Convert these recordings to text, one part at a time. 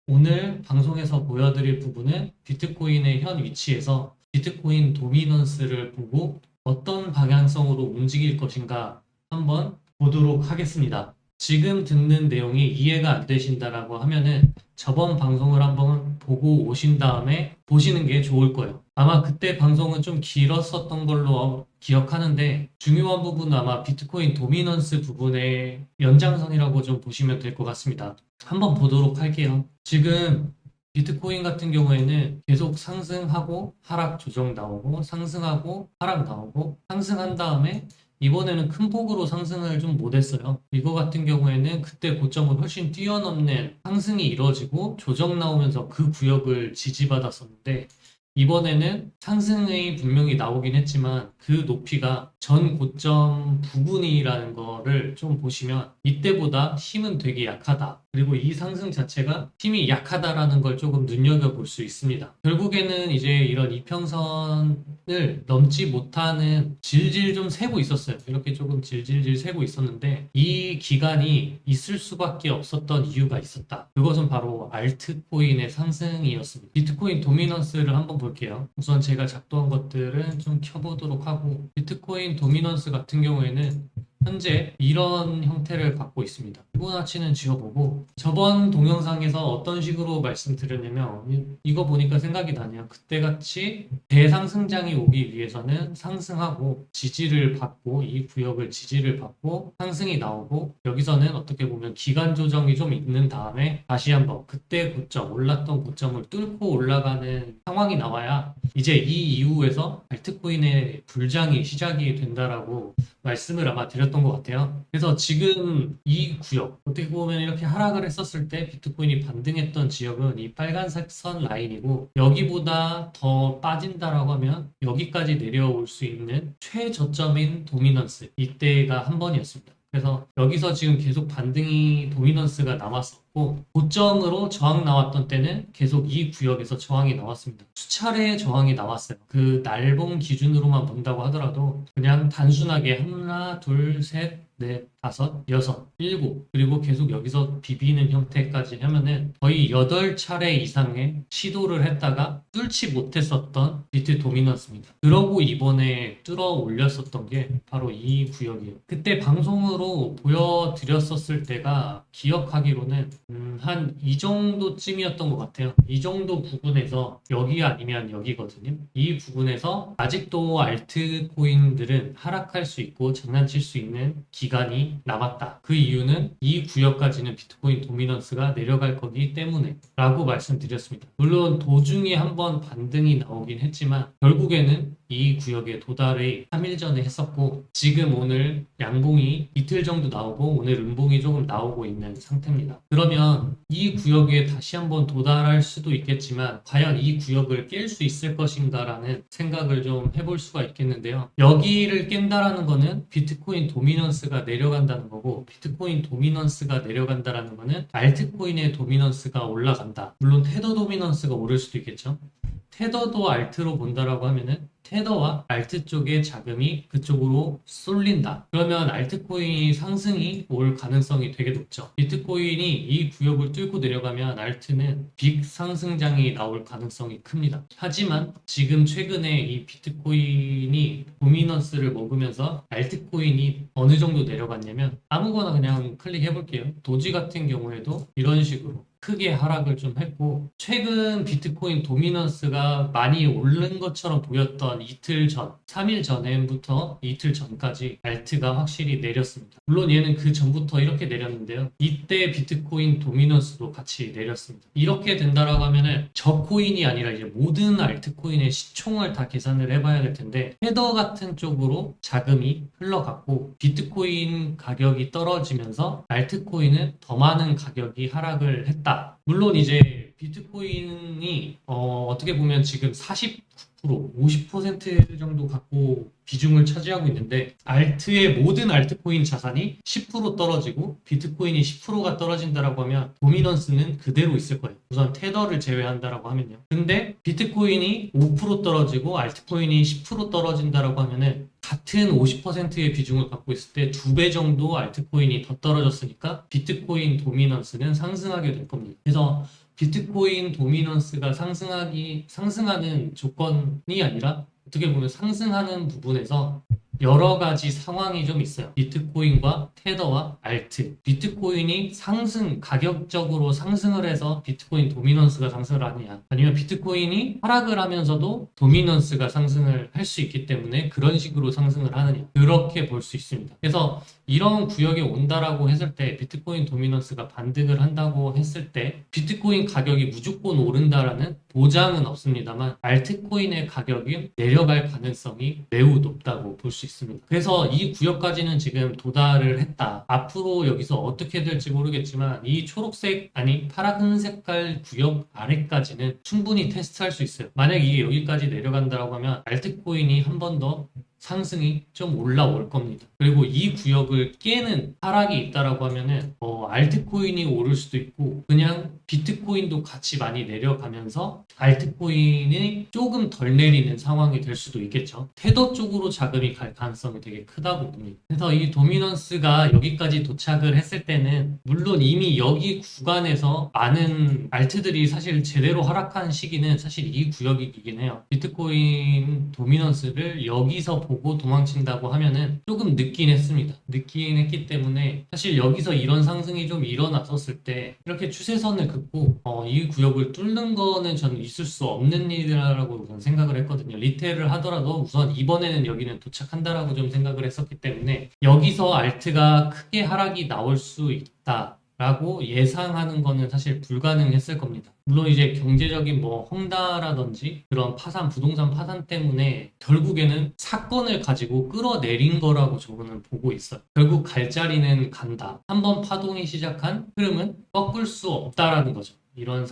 오늘 방송에서 보여드릴 부분은 비트코인의 현 위치에서 비트코인 도미넌스를 보고 어떤 방향성으로 움직일 것인가 한번 보도록 하겠습니다. 지금 듣는 내용이 이해가 안 되신다라고 하면은 저번 방송을 한번 보고 오신 다음에 보시는 게 좋을 거예요. 아마 그때 방송은 좀 길었었던 걸로 기억하는데 중요한 부분은 아마 비트코인 도미넌스 부분의 연장선이라고 좀 보시면 될 것 같습니다. 한번 보도록 할게요. 지금 비트코인 같은 경우에는 계속 상승하고 하락 조정 나오고 상승하고 하락 나오고 상승한 다음에 이번에는 큰 폭으로 상승을 좀 못했어요. 이거 같은 경우에는 그때 고점을 훨씬 뛰어넘는 상승이 이루어지고 조정 나오면서 그 구역을 지지받았었는데 이번에는 상승이 분명히 나오긴 했지만 그 높이가 전 고점 부분이라는 거를 좀 보시면 이때보다 힘은 되게 약하다. 그리고 이 상승 자체가 힘이 약하다라는 걸 조금 눈여겨볼 수 있습니다. 결국에는 이제 이런 이평선을 넘지 못하는 질질 좀 세고 있었어요. 이렇게 조금 질질질 세고 있었는데 이 기간이 있을 수밖에 없었던 이유가 있었다. 그것은 바로 알트코인의 상승이었습니다. 비트코인 도미넌스를 한번 볼게요. 우선 제가 작동한 것들은 좀 켜보도록 하고 비트코인 도미넌스 같은 경우에는 현재 이런 형태를 갖고 있습니다. 피보나치는 지워보고 저번 동영상에서 어떤 식으로 말씀드렸냐면 이거 보니까 생각이 나네요. 그때같이 대상승장이 오기 위해서는 상승하고 지지를 받고 이 구역을 지지를 받고 상승이 나오고 여기서는 어떻게 보면 기간 조정이 좀 있는 다음에 다시 한번 그때 고점 올랐던 고점을 뚫고 올라가는 상황이 나와야 이제 이 이후에서 알트코인의 불장이 시작이 된다라고 말씀을 아마 드렸던 것 같아요. 그래서 지금 이 구역, 어떻게 보면 이렇게 하락을 했었을 때 비트코인이 반등했던 지역은 이 빨간색 선 라인이고 여기보다 더 빠진다라고 하면 여기까지 내려올 수 있는 최저점인 도미넌스, 이때가 한 번이었습니다. 그래서 여기서 지금 계속 반등이 도미넌스가 남았었고 고점으로 저항 나왔던 때는 계속 이 구역에서 저항이 나왔습니다. 수차례의 저항이 나왔어요. 그 날봉 기준으로만 본다고 하더라도 그냥 단순하게 하나, 둘, 셋, 넷, 다섯, 여섯, 일곱 그리고 계속 여기서 비비는 형태까지 하면은 거의 8차례 이상의 시도를 했다가 뚫지 못했었던 비트 도미넌스입니다. 그러고 이번에 뚫어 올렸었던 게 바로 이 구역이에요. 그때 방송으로 보여드렸었을 때가 기억하기로는 한 이 정도쯤이었던 것 같아요. 이 정도 부분에서 여기 아니면 여기거든요. 이 부분에서 아직도 알트코인들은 하락할 수 있고 장난칠 수 있는 기간이 남았다. 그 이유는 이 구역까지는 비트코인 도미넌스가 내려갈 거기 때문에 라고 말씀드렸습니다. 물론 도중에 한번 반등이 나오긴 했지만 결국에는 이 구역에 도달을 3일 전에 했었고 지금 오늘 양봉이 이틀 정도 나오고 오늘 음봉이 조금 나오고 있는 상태입니다. 그러면 이 구역에 다시 한번 도달할 수도 있겠지만 과연 이 구역을 깰 수 있을 것인가라는 생각을 좀 해볼 수가 있겠는데요. 여기를 깬다라는 거는 비트코인 도미넌스가 내려간다는 거고 비트코인 도미넌스가 내려간다라는 거는 알트코인의 도미넌스가 올라간다. 물론 테더 도미넌스가 오를 수도 있겠죠. 테더도 알트로 본다라고 하면은 테더와 알트 쪽의 자금이 그쪽으로 쏠린다. 그러면 알트코인이 상승이 올 가능성이 되게 높죠. 비트코인이 이 구역을 뚫고 내려가면 알트는 빅 상승장이 나올 가능성이 큽니다. 하지만 지금 최근에 이 비트코인이 도미넌스를 먹으면서 알트코인이 어느 정도 내려갔냐면 아무거나 그냥 클릭해 볼게요. 도지 같은 경우에도 이런 식으로 크게 하락을 좀 했고 최근 비트코인 도미넌스가 많이 오른 것처럼 보였던 이틀 전, 3일 전부터 이틀 전까지 알트가 확실히 내렸습니다. 물론 얘는 그 전부터 이렇게 내렸는데요. 이때 비트코인 도미넌스도 같이 내렸습니다. 이렇게 된다라고 하면은 저 코인이 아니라 이제 모든 알트코인의 시총을 다 계산을 해봐야 될 텐데 헤더 같은 쪽으로 자금이 흘러갔고 비트코인 가격이 떨어지면서 알트코인은 더 많은 가격이 하락을 했다. 물론 이제 비트코인이 어떻게 보면 지금 49%, 50% 정도 갖고 비중을 차지하고 있는데 알트의 모든 알트코인 자산이 10% 떨어지고 비트코인이 10%가 떨어진다라고 하면 도미넌스는 그대로 있을 거예요. 우선 테더를 제외한다라고 하면요. 근데 비트코인이 5% 떨어지고 알트코인이 10% 떨어진다라고 하면은 같은 50%의 비중을 갖고 있을 때 2배 정도 알트코인이 더 떨어졌으니까 비트코인 도미넌스는 상승하게 될 겁니다. 그래서 비트코인 도미넌스가 상승하는 조건이 아니라 어떻게 보면 상승하는 부분에서 여러 가지 상황이 좀 있어요. 비트코인과 테더와 알트. 비트코인이 가격적으로 상승을 해서 비트코인 도미넌스가 상승을 하느냐. 아니면 비트코인이 하락을 하면서도 도미넌스가 상승을 할 수 있기 때문에 그런 식으로 상승을 하느냐. 그렇게 볼 수 있습니다. 그래서 이런 구역에 온다라고 했을 때 비트코인 도미넌스가 반등을 한다고 했을 때 비트코인 가격이 무조건 오른다라는 보장은 없습니다만 알트코인의 가격이 내려갈 가능성이 매우 높다고 볼 수 있습니다. 그래서 이 구역까지는 지금 도달을 했다. 앞으로 여기서 어떻게 될지 모르겠지만 이 파란 색깔 구역 아래까지는 충분히 테스트할 수 있어요. 만약 이게 여기까지 내려간다고 하면 알트코인이 한 번 더 상승이 좀 올라올 겁니다. 그리고 이 구역을 깨는 하락이 있다라고 하면은 알트코인이 오를 수도 있고 그냥 비트코인도 같이 많이 내려가면서 알트코인이 조금 덜 내리는 상황이 될 수도 있겠죠. 테더 쪽으로 자금이 갈 가능성이 되게 크다고 봅니다. 그래서 이 도미넌스가 여기까지 도착을 했을 때는 물론 이미 여기 구간에서 많은 알트들이 사실 제대로 하락한 시기는 사실 이 구역이긴 해요. 비트코인 도미넌스를 여기서 보고 도망친다고 하면은 조금 늦긴 했습니다. 늦긴 했기 때문에 사실 여기서 이런 상승이 좀 일어났었을 때 이렇게 추세선을 긋고 이 구역을 뚫는 거는 저는 있을 수 없는 일이라고 저는 생각을 했거든요. 리테일을 하더라도 우선 이번에는 여기는 도착한다라고 좀 생각을 했었기 때문에 여기서 알트가 크게 하락이 나올 수 있다. 라고 예상하는 거는 사실 불가능했을 겁니다. 물론 이제 경제적인 헝다라든지 그런 부동산 파산 때문에 결국에는 사건을 가지고 끌어내린 거라고 저는 보고 있어요. 결국 갈 자리는 간다. 한번 파동이 시작한 흐름은 꺾을 수 없다라는 거죠. 이런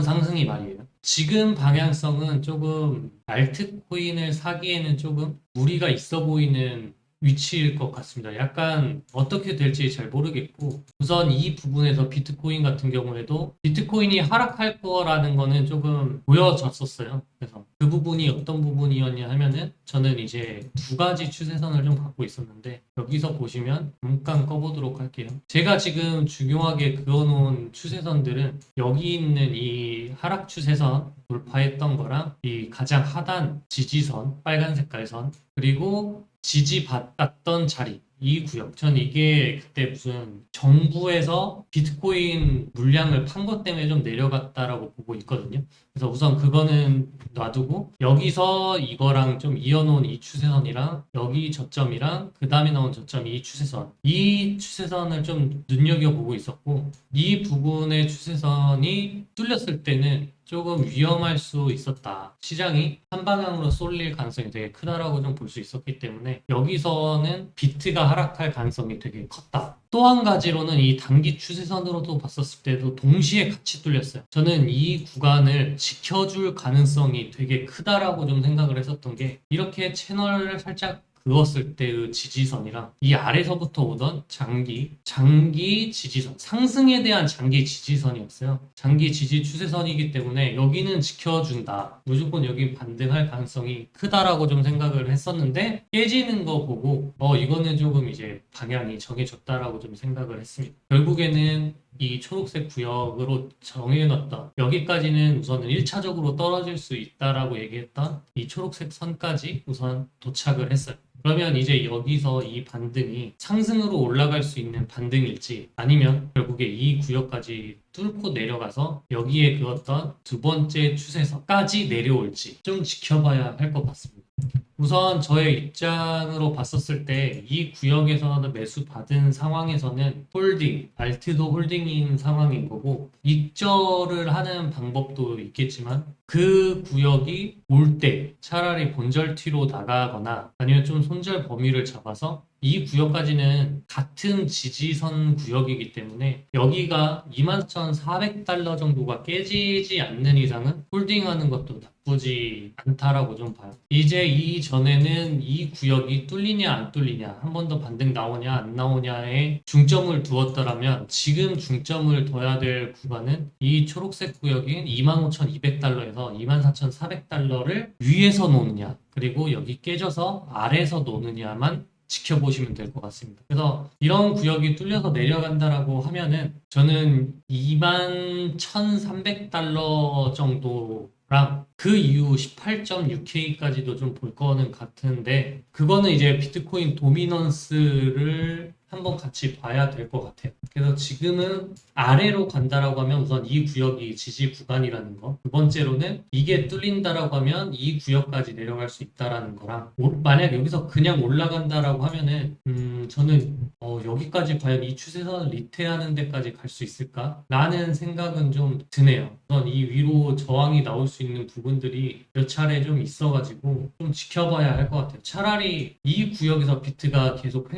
상승이 말이에요. 지금 방향성은 조금 알트코인을 사기에는 조금 무리가 있어 보이는 위치일 것 같습니다. 약간 어떻게 될지 잘 모르겠고 우선 이 부분에서 비트코인 같은 경우에도 비트코인이 하락할 거라는 거는 조금 보여졌었어요. 그래서 그 부분이 어떤 부분이었냐 하면은 저는 이제 두 가지 추세선을 좀 갖고 있었는데 여기서 보시면 잠깐 꺼보도록 할게요. 제가 지금 중요하게 그어놓은 추세선들은 여기 있는 이 하락 추세선 돌파했던 거랑 이 가장 하단 지지선 빨간 색깔 선 그리고 지지받았던 자리 이 구역 전 이게 그때 무슨 정부에서 비트코인 물량을 판 것 때문에 좀 내려갔다라고 보고 있거든요. 그래서 우선 그거는 놔두고 여기서 이거랑 좀 이어놓은 이 추세선이랑 여기 저점이랑 그 다음에 나온 저점이 이 추세선을 좀 눈여겨보고 있었고 이 부분의 추세선이 뚫렸을 때는 조금 위험할 수 있었다. 시장이 한 방향으로 쏠릴 가능성이 되게 크다라고 좀 볼 수 있었기 때문에 여기서는 비트가 하락할 가능성이 되게 컸다. 또 한 가지로는 이 단기 추세선으로도 봤었을 때도 동시에 같이 뚫렸어요. 저는 이 구간을 지켜줄 가능성이 되게 크다라고 좀 생각을 했었던 게 이렇게 채널을 살짝 그었을 때의 지지선이랑 이 아래서부터 오던 장기 지지선 상승에 대한 장기 지지선이었어요. 장기 지지 추세선이기 때문에 여기는 지켜준다. 무조건 여기 반등할 가능성이 크다라고 좀 생각을 했었는데 깨지는 거 보고 이거는 조금 이제 방향이 정해졌다라고 좀 생각을 했습니다. 결국에는 이 초록색 구역으로 정해놨던 여기까지는 우선은 1차적으로 떨어질 수 있다라고 얘기했던 이 초록색 선까지 우선 도착을 했어요. 그러면 이제 여기서 이 반등이 상승으로 올라갈 수 있는 반등일지 아니면 결국에 이 구역까지 뚫고 내려가서 여기에 그었던 두 번째 추세선까지 내려올지 좀 지켜봐야 할 것 같습니다. 우선 저의 입장으로 봤었을 때 이 구역에서 매수 받은 상황에서는 알트도 홀딩인 상황인 거고 익절을 하는 방법도 있겠지만 그 구역이 올 때 차라리 본절티로 나가거나 아니면 좀 손절 범위를 잡아서 이 구역까지는 같은 지지선 구역이기 때문에 여기가 24,400달러 정도가 깨지지 않는 이상은 홀딩하는 것도 나쁘지 않다라고 좀 봐요. 이제 이전에는 이 구역이 뚫리냐 안 뚫리냐 한 번 더 반등 나오냐 안 나오냐에 중점을 두었더라면 지금 중점을 둬야 될 구간은 이 초록색 구역인 25,200달러에서 24,400달러를 위에서 놓느냐 그리고 여기 깨져서 아래에서 놓느냐만 지켜보시면 될 것 같습니다. 그래서 이런 구역이 뚫려서 내려간다라고 하면은 저는 21,300달러 정도랑 그 이후 18.6K까지도 좀 볼 거는 같은데 그거는 이제 비트코인 도미넌스를 한번 같이 봐야 될 것 같아요. 그래서 지금은 아래로 간다라고 하면 우선 이 구역이 지지 구간이라는 거. 두 번째로는 이게 뚫린다라고 하면 이 구역까지 내려갈 수 있다라는 거랑 만약 여기서 그냥 올라간다라고 하면은 저는 여기까지 과연 이 추세선을 리테하는 데까지 갈 수 있을까? 라는 생각은 좀 드네요. 우선 이 위로 저항이 나올 수 있는 부분들이 몇 차례 좀 있어가지고 좀 지켜봐야 할 것 같아요. 차라리 이 구역에서 비트가 계속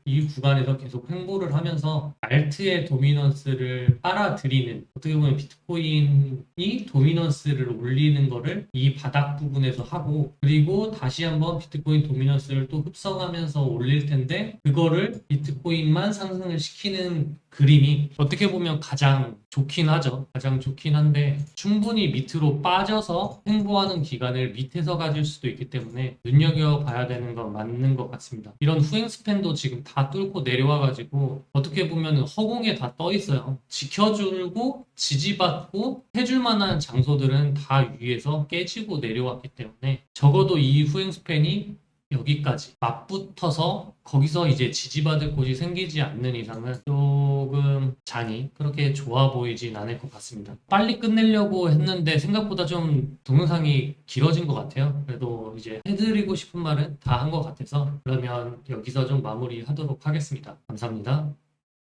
이 구간에서 계속 횡보를 하면서 알트의 도미넌스를 빨아들이는 어떻게 보면 비트코인이 도미넌스를 올리는 거를 이 바닥 부분에서 하고 그리고 다시 한번 비트코인 도미넌스를 또 흡성하면서 올릴 텐데 그거를 비트코인만 상승을 시키는 그림이 어떻게 보면 가장 좋긴 하죠. 가장 좋긴 한데 충분히 밑으로 빠져서 횡보하는 기간을 밑에서 가질 수도 있기 때문에 눈여겨봐야 되는 건 맞는 것 같습니다. 이런 후행 스팬도 지금 다 뚫고 내려와가지고 어떻게 보면 허공에 다 떠 있어요. 지켜주고 지지받고 해줄 만한 장소들은 다 위에서 깨지고 내려왔기 때문에 적어도 이 후행 스팬이 여기까지 맞붙어서 거기서 이제 지지받을 곳이 생기지 않는 이상은 조금 장이 그렇게 좋아 보이진 않을 것 같습니다. 빨리 끝내려고 했는데 생각보다 좀 동영상이 길어진 것 같아요. 그래도 이제 해드리고 싶은 말은 다 한 것 같아서 그러면 여기서 좀 마무리하도록 하겠습니다. 감사합니다.